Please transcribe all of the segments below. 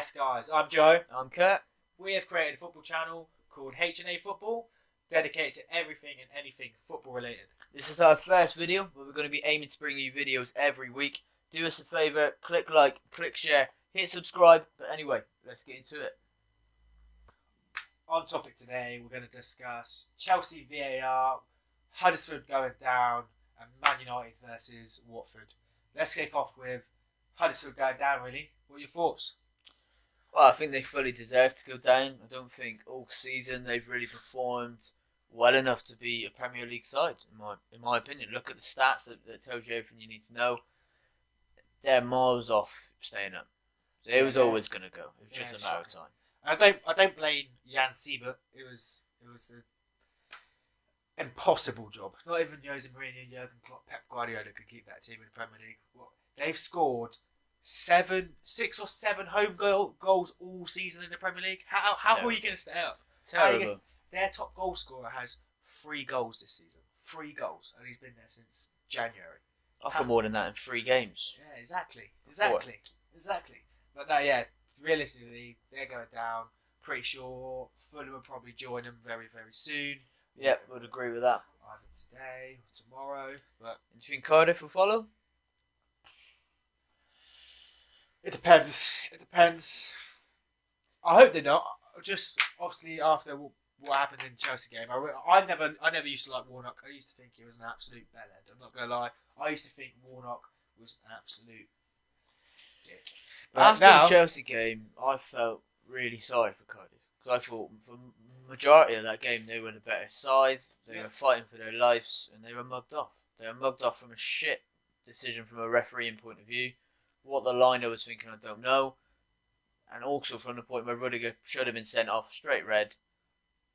Yes, guys, I'm Joe. I'm Kurt. We have created a football channel called H&A Football, dedicated to everything and anything football related. This is our first video, but we're going to be aiming to bring you videos every week. Do us a favour, click like, click share, hit subscribe. But anyway, let's get into it. On topic today, we're going to discuss Chelsea VAR, Huddersfield going down, and Man United versus Watford. Let's kick off with Huddersfield going down, really. What are your thoughts? Well, I think they fully deserve to go down. I don't think all season they've really performed well enough to be a Premier League side, in my opinion. Look at the stats that tells you everything you need to know. They're miles off staying up. So it was always going to go. It was just a matter of time. I don't blame Jan Siebert. It was an impossible job. Not even Jose Mourinho, Jurgen Klopp, Pep Guardiola could keep that team in the Premier League. They've scored 6 or 7 home goals all season in the Premier League. How are you going to stay up? Terrible. Their top goal scorer has 3 goals this season. 3 goals, and he's been there since January. I've got more than that in 3 games. Yeah, exactly. But no, yeah, realistically, they're going down. Pretty sure Fulham will probably join them very, very soon. Yep, would agree with that. Either today or tomorrow. But Do you think Cardiff will follow? It depends. I hope they're not. Just obviously after what happened in the Chelsea game, I never used to like Warnock. I used to think he was an absolute bellend. I'm not gonna lie. I used to think Warnock was an absolute dick. But After now, the Chelsea game, I felt really sorry for Cardiff because I thought for the majority of that game they were the better side. They were fighting for their lives, and they were mugged off. They were mugged off from a shit decision from a refereeing point of view. What the liner was thinking, I don't know. And also from the point where Rudiger should have been sent off straight red,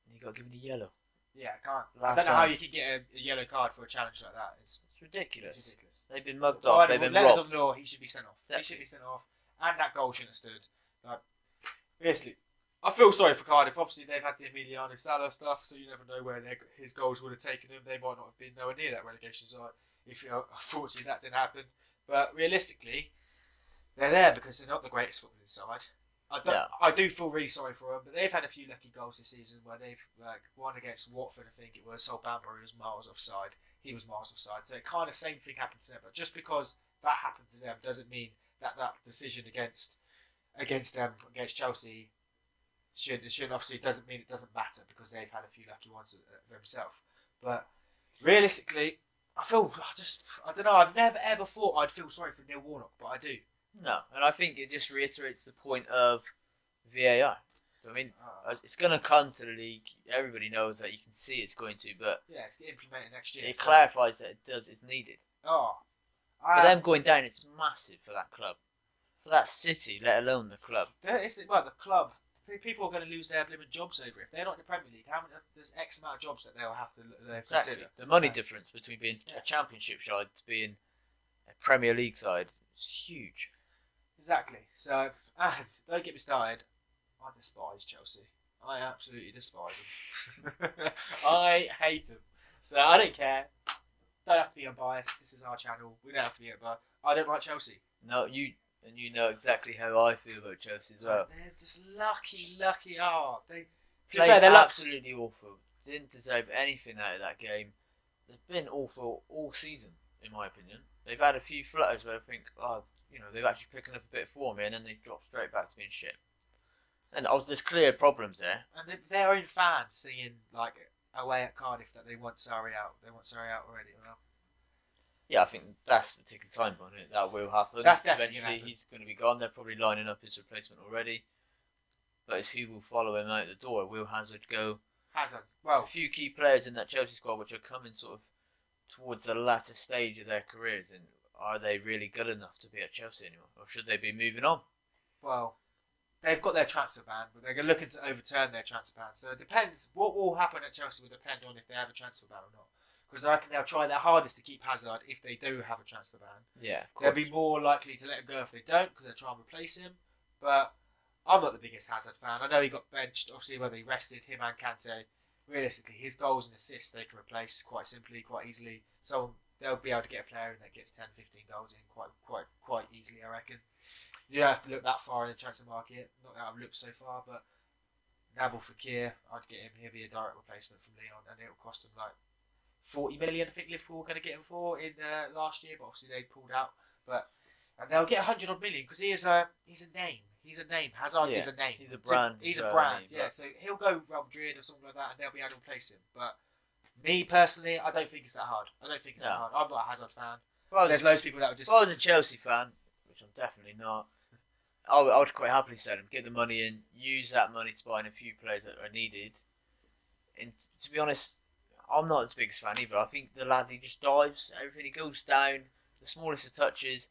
and he got given a yellow. Yeah, I can't. I don't know how you can get a yellow card for a challenge like that. It's ridiculous. They've been mugged off. They've been robbed. Letters of law, he should be sent off. He should be sent off, and that goal shouldn't have stood. Like, basically, I feel sorry for Cardiff. Obviously, they've had the Emiliano Sala stuff, so you never know where his goals would have taken him. They might not have been nowhere near that relegation side if unfortunately that didn't happen. But realistically, they're there because they're not the greatest footballing side. I do feel really sorry for them, but they've had a few lucky goals this season where they've won against Watford. I think it was Sol Bamber, who was miles offside. He was miles offside, so kind of same thing happened to them. But just because that happened to them doesn't mean that decision against Chelsea shouldn't obviously doesn't mean it doesn't matter because they've had a few lucky ones themselves. But realistically, I don't know. I've never ever thought I'd feel sorry for Neil Warnock, but I do. No, and I think it just reiterates the point of VAR. I mean, it's going to come to the league. Everybody knows that you can see it's going to, but yeah, it's implemented next year. It clarifies that it's needed. For them going down, it's massive for that club, for that city, let alone the club. The club. People are going to lose their blooming jobs over it. If they're not in the Premier League, there's X amount of jobs that they'll have to consider. The money difference between being a Championship side to being a Premier League side is huge. Exactly. So, and don't get me started. I despise Chelsea. I absolutely despise them. I hate them. So I don't care. Don't have to be unbiased. This is our channel. We don't have to be unbiased. I don't like Chelsea. No, you know exactly how I feel about Chelsea as well. They're just lucky. They played absolutely awful. Didn't deserve anything out of that game. They've been awful all season, in my opinion. They've had a few flutters where I think, they've actually picking up a bit of form here, and then they drop straight back to being shit. And there's clear problems there. And their own fans singing away at Cardiff that they want Sarri out. They want Sarri out already. Yeah, I think that's the ticking time bomb. That will happen. That's definitely eventually. He's going to be gone. They're probably lining up his replacement already. But it's who will follow him out the door. Will Hazard go? Well, a few key players in that Chelsea squad which are coming sort of towards the latter stage of their careers, and are they really good enough to be at Chelsea anymore, or should they be moving on? Well, they've got their transfer ban, but they're looking to overturn their transfer ban. So it depends. What will happen at Chelsea will depend on if they have a transfer ban or not. Because I reckon they'll try their hardest to keep Hazard if they do have a transfer ban. Yeah, of course. They'll be more likely to let him go if they don't, because they'll try and replace him. But I'm not the biggest Hazard fan. I know he got benched, obviously, whether he rested him and Kante. Realistically, his goals and assists they can replace quite simply, quite easily. So they'll be able to get a player that gets 10, 15 goals in quite easily, I reckon. You don't have to look that far in the transfer market. Not that I've looked so far, but Nabil Fekir, I'd get him. He'll be a direct replacement from Leon, and it'll cost him like 40 million. I think Liverpool were going to get him for in last year, but obviously they pulled out. And they'll get 100 odd million because he's a name. He's a name. Hazard is a name. He's a brand. He's a brand. Yeah, so he'll go Real Madrid or something like that, and they'll be able to replace him. But me personally, I don't think it's that hard. I'm not a Hazard fan. Well, there's loads of people that would just. If I was a Chelsea fan, which I'm definitely not, I would quite happily sell him, get the money in, use that money to buy in a few players that are needed. And to be honest, I'm not the biggest fan either. I think the lad, he just dives, everything, he goes down, the smallest of touches.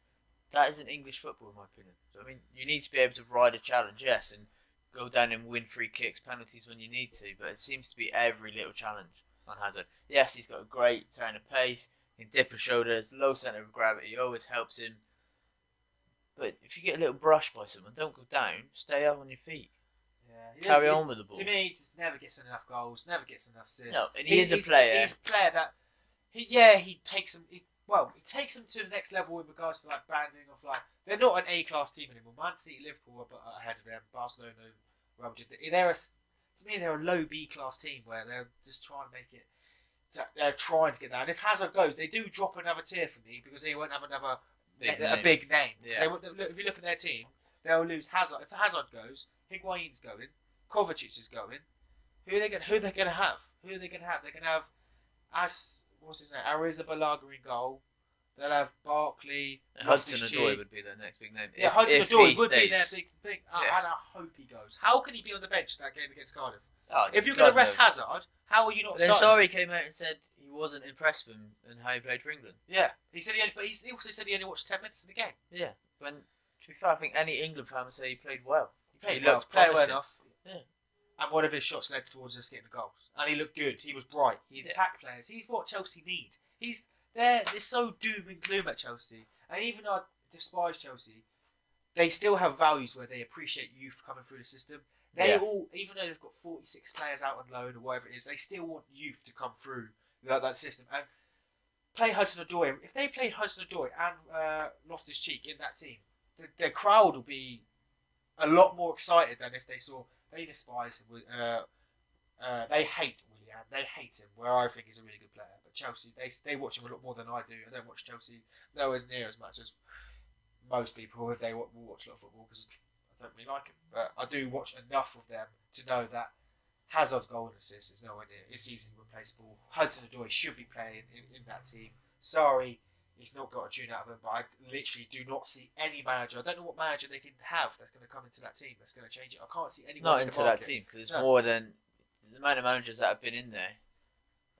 That isn't English football, in my opinion. So, I mean, you need to be able to ride a challenge, yes, and go down and win free kicks, penalties when you need to, but it seems to be every little challenge on Hazard. Yes, he's got a great turn of pace, he can dip a shoulder, there's low centre of gravity, always helps him. But if you get a little brush by someone, don't go down, stay up on your feet. Yeah, carry on with the ball. To me, he just never gets enough goals, never gets enough assists. No, and he's a player. He's a player that, he takes them. He takes them to the next level in regards to like branding of like they're not an A-class team anymore. Man City, Liverpool are ahead of them. Barcelona, Real Madrid. To me, they're a low B-class team where they're just trying to make it. They're trying to get that. And if Hazard goes, they do drop another tier for me because they won't have another big name. Yeah. If you look at their team, they'll lose Hazard. If Hazard goes, Higuain's going, Kovacic is going. Who are they going to have? They're going to have what's his name? Arrizabalaga in goal. They'll have Barkley. Hudson-Odoi would be their next big name. Yeah, Hudson-Odoi would be their big thing. And I hope he goes. How can he be on the bench that game against Cardiff? Oh, if you're going to rest Hazard, how are you not starting? Then Sarri came out and said he wasn't impressed with him and how he played for England. Yeah, he also said he only watched 10 minutes of the game. Yeah, when to be fair, I think any England fan would say he played well. He looked well enough. Yeah. And one of his shots led towards us getting the goals. And he looked good. He was bright. He attacked players. He's what Chelsea need. They're so doom and gloom at Chelsea. And even though I despise Chelsea, they still have values where they appreciate youth coming through the system. They all, even though they've got 46 players out on loan or whatever it is, they still want youth to come through that system. And play Hudson-Odoi. If they played Hudson-Odoi and Loftus-Cheek in that team, the crowd will be a lot more excited than if they saw. They despise him. They hate Willian. They hate him. Where I think he's a really good player, but Chelsea they watch him a lot more than I do. I don't watch Chelsea nowhere near as much as most people if they watch a lot of football because I don't really like him. But I do watch enough of them to know that Hazard's goal and assist is nowhere near. It's easily replaceable. Hudson-Odoi should be playing in that team. Sorry. He's not got a tune out of him, but I literally do not see any manager. I don't know what manager they can have that's going to come into that team that's going to change it. I can't see anyone not into that team because it's more than the amount of managers that have been in there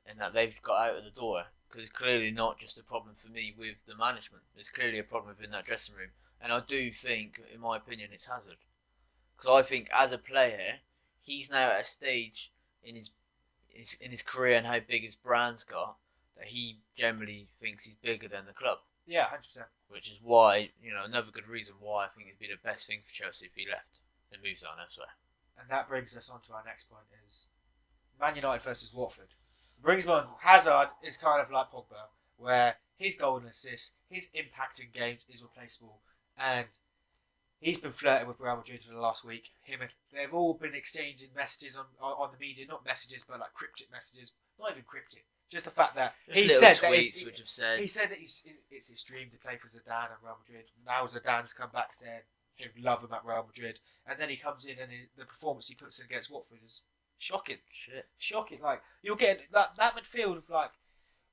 and that they've got out of the door. Because it's clearly not just a problem for me with the management. It's clearly a problem within that dressing room. And I do think, in my opinion, it's Hazard. Because I think as a player, he's now at a stage in his career and how big his brand's got that he generally thinks he's bigger than the club. Yeah, 100%. Which is why, another good reason why I think it'd be the best thing for Chelsea if he left and moves on elsewhere. And that brings us on to our next point is Man United versus Watford. Brings me on, Hazard is kind of like Pogba, where his goal and assist, his impact in games is replaceable. And he's been flirting with Real Madrid for the last week. They've all been exchanging messages on the media, not messages, but like cryptic messages. Not even cryptic. Just the fact that he said that it's his dream to play for Zidane at Real Madrid. Now Zidane's come back saying he'd love him at Real Madrid, and then he comes in and the performance he puts in against Watford is shocking. Shocking. Like you'll get that midfield of like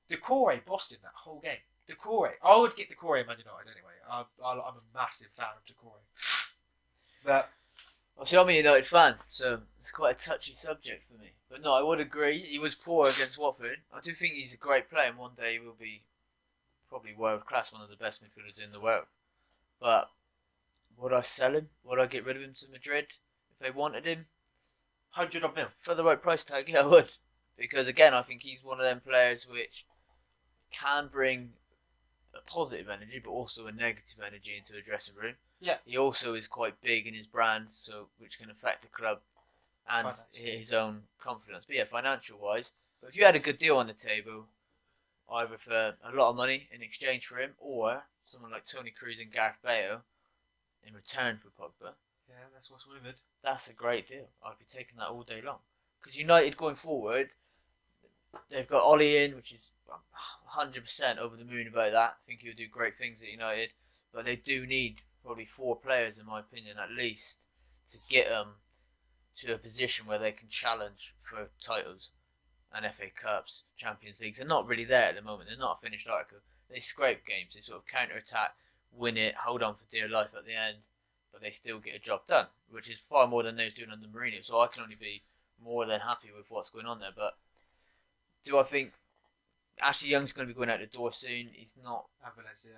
Decore bossed him that whole game. Decore. I would get Decore in Man United anyway. I'm a massive fan of Decore. But obviously I'm a United fan, so it's quite a touchy subject for me. But no, I would agree. He was poor against Watford. I do think he's a great player, and one day he will be probably world class, one of the best midfielders in the world. But would I sell him? Would I get rid of him to Madrid if they wanted him? 100 of them for the right price tag. Yeah, I would, because again, I think he's one of them players which can bring a positive energy, but also a negative energy into a dressing room. Yeah, he also is quite big in his brand, so which can affect the club and his own confidence. But yeah, financial wise, but if you had a good deal on the table, either for a lot of money in exchange for him or someone like Toni Kroos and Gareth Bale, in return for Pogba, Yeah, that's what's rumoured. that's a great deal. I'd be taking that all day long. Because United going forward, they've got Ollie in, which is 100% over the moon about that. I think he'll do great things at United. But they do need probably 4 players, in my opinion, at least, to get them to a position where they can challenge for titles and FA Cups, Champions Leagues. They're not really there at the moment. They're not a finished article. They scrape games. They sort of counter-attack, win it, hold on for dear life at the end, but they still get a job done, which is far more than they was doing under Mourinho. So I can only be more than happy with what's going on there. But do I think Ashley Young's going to be going out the door soon? He's not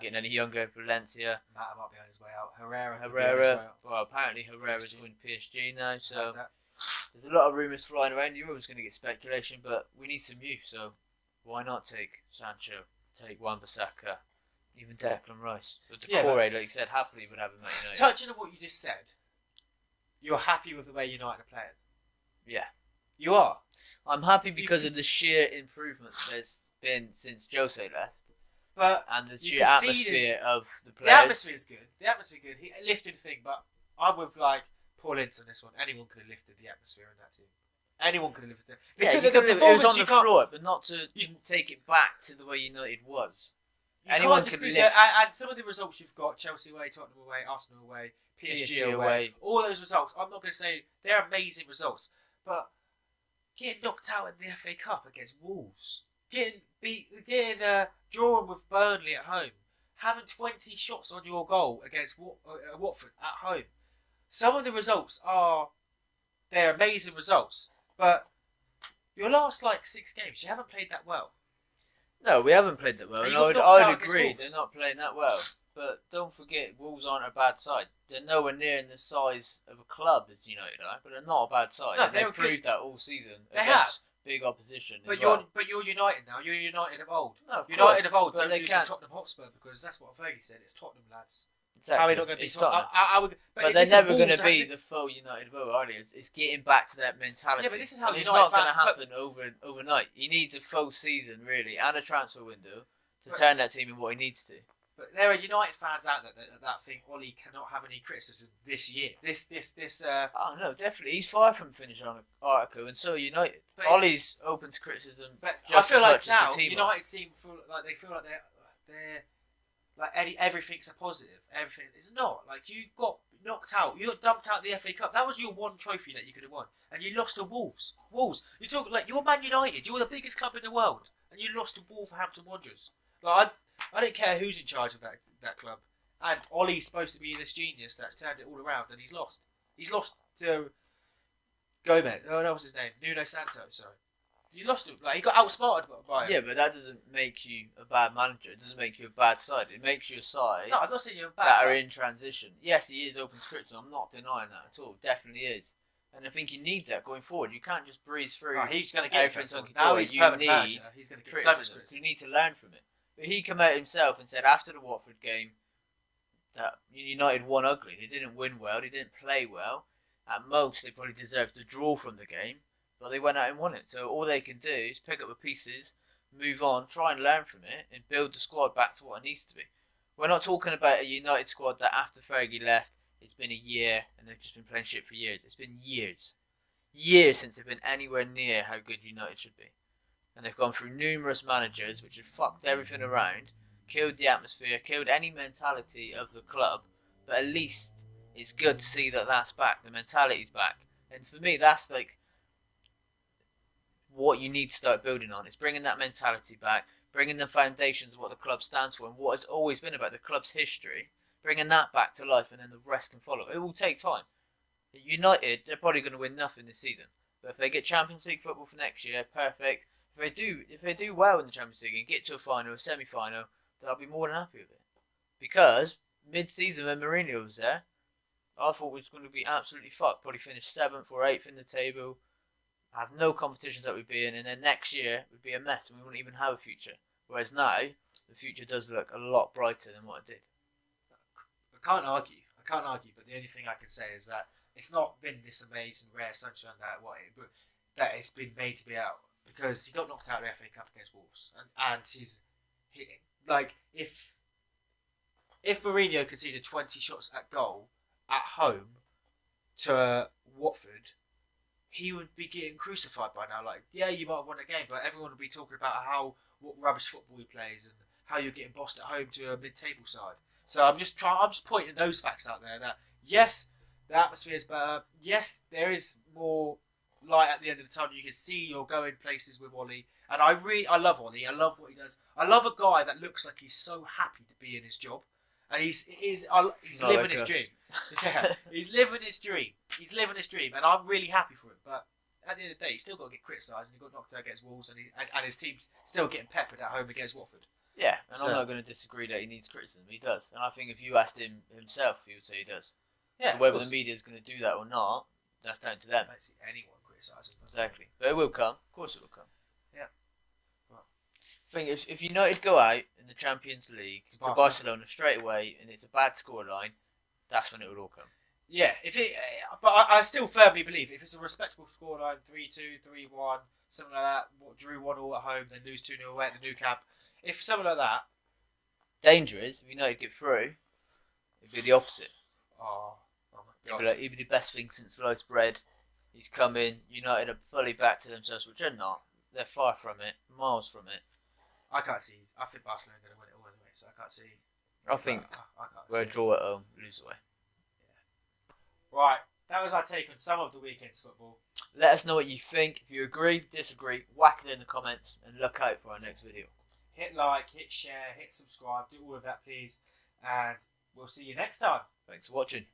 getting any younger. Valencia. Mata might be on his way out. Herrera. Well, apparently Herrera's going to PSG now, so there's a lot of rumours flying around. You're always going to get speculation, but we need some youth, so why not take Sancho, take Wan-Bissaka, even Declan Rice? But Decore, like you said, happily would have him at United. Touching on what you just said, you're happy with the way United are playing? Yeah. You are? I'm happy because of the sheer improvements there's been since Jose left. And the sheer atmosphere of the players. The atmosphere's good. He lifted the thing, but I'm with Paul Ince on this one. Anyone could have lifted the atmosphere in that team. Anyone could have lifted it. It was on the floor, but not to take it back to the way United was. Anyone could lift. And some of the results you've got, Chelsea away, Tottenham away, Arsenal away, PSG away, all those results, I'm not going to say they're amazing results, but getting knocked out in the FA Cup against Wolves, drawing with Burnley at home, having 20 shots on your goal against Watford at home. Some of the results they're amazing results, but your last 6 games, you haven't played that well. No, we haven't played that well. And I would agree, they're not playing that well. But don't forget, Wolves aren't a bad side. They're nowhere near in the size of a club as United are, but they're not a bad side. No, they've proved that all season against big opposition. But you're United now. You're United of old. No, United of old don't lose to Tottenham Hotspur because that's what Fergie said. It's Tottenham lads. Exactly. How are we not going to be Tottenham? But they're never going to be the full United of old, are they? It's getting back to that mentality. Yeah, but this is how it's not going to happen overnight. He needs a full season, really, and a transfer window to turn that team in what he needs to. But there are United fans out there that think Ollie cannot have any criticism this year. Oh no, definitely. He's far from finished on an article, and so are United. But Ollie's open to criticism. But just I feel as like much now as the team United team feel like they're everything's a positive. Everything it's not. You got knocked out. You got dumped out of the FA Cup. That was your one trophy that you could have won, and you lost to Wolves. You talk you're Man United. You're the biggest club in the world, and you lost to Wolverhampton Wanderers. I don't care who's in charge of that club. And Ollie's supposed to be this genius that's turned it all around, and he's lost. He's lost to Gomez. Oh, no, what's his name? Nuno Santo, sorry. He lost to him. He got outsmarted by him. Yeah, but that doesn't make you a bad manager. It doesn't make you a bad side. It makes you a side I'm not saying you're bad, that are in transition. Yes, he is open to criticism. I'm not denying that at all. Definitely is. And I think he needs that going forward. You can't just breeze through. He's going to get everything. Now he's permanent manager. He's going to get so much criticism. You need to learn from it. But he came out himself and said after the Watford game that United won ugly. They didn't win well. They didn't play well. At most, they probably deserved a draw from the game. But they went out and won it. So all they can do is pick up the pieces, move on, try and learn from it, and build the squad back to what it needs to be. We're not talking about a United squad that after Fergie left, it's been a year and they've just been playing shit for years. It's been years. Years since they've been anywhere near how good United should be. And they've gone through numerous managers which have fucked everything around, killed the atmosphere, killed any mentality of the club. But at least it's good to see that that's back. The mentality's back. And for me, that's what you need to start building on. It's bringing that mentality back, bringing the foundations of what the club stands for and what has always been about the club's history, bringing that back to life, and then the rest can follow. It will take time. United, they're probably going to win nothing this season. But if they get Champions League football for next year, perfect. If they do well in the Champions League and get to a final, a semi-final, then I'll be more than happy with it. Because mid-season when Mourinho was there, I thought we was going to be absolutely fucked. Probably finish 7th or 8th in the table, have no competitions that we'd be in, and then next year would be a mess and we wouldn't even have a future. Whereas now, the future does look a lot brighter than what it did. I can't argue, but the only thing I can say is that it's not been this amazing rare sunshine that it's been made to be out. Because he got knocked out of the FA Cup against Wolves, and if Mourinho conceded 20 shots at goal at home to Watford, he would be getting crucified by now. Like, yeah, you might have won a game, but everyone would be talking about what rubbish football he plays and how you're getting bossed at home to a mid-table side. So I'm just pointing those facts out there that yes, the atmosphere is better. Yes, there is more light at the end of the tunnel. You can see you're going places with Ollie, and I love Ollie. I love what he does. I love a guy that looks like he's so happy to be in his job, and he's living his dream. Yeah, he's living his dream. He's living his dream, and I'm really happy for him. But at the end of the day, he's still got to get criticised, and he got knocked out against Wolves, and his team's still getting peppered at home against Watford. Yeah, and I'm not going to disagree that he needs criticism. He does, and I think if you asked him himself, he would say he does. Yeah, so whether the media is going to do that or not, that's down to them. I don't see anyone criticising him. Exactly, but it will come. Of course, it will come. Yeah. Right. I think if United go out in the Champions League to Barcelona straight away, and it's a bad scoreline, that's when it will all come. Yeah, but I still firmly believe if it's a respectable scoreline, 3-2, 3-1, something like that, drew 1-1 at home, then lose 2-0 away at the Nou Camp. If something like that, danger is if United get through, it'd be the opposite. Oh my God! It'd be the best thing since sliced bread. He's come in. United are fully back to themselves, which they're not. They're far from it, miles from it. I can't see. I think Barcelona are going to win it all anyway, so I can't see. I think I can't we're a draw at home, lose away. Right, that was our take on some of the weekend's football. Let us know what you think. If you agree, disagree, whack it in the comments and look out for our next video. Hit like, hit share, hit subscribe, do all of that please, and we'll see you next time. Thanks for watching.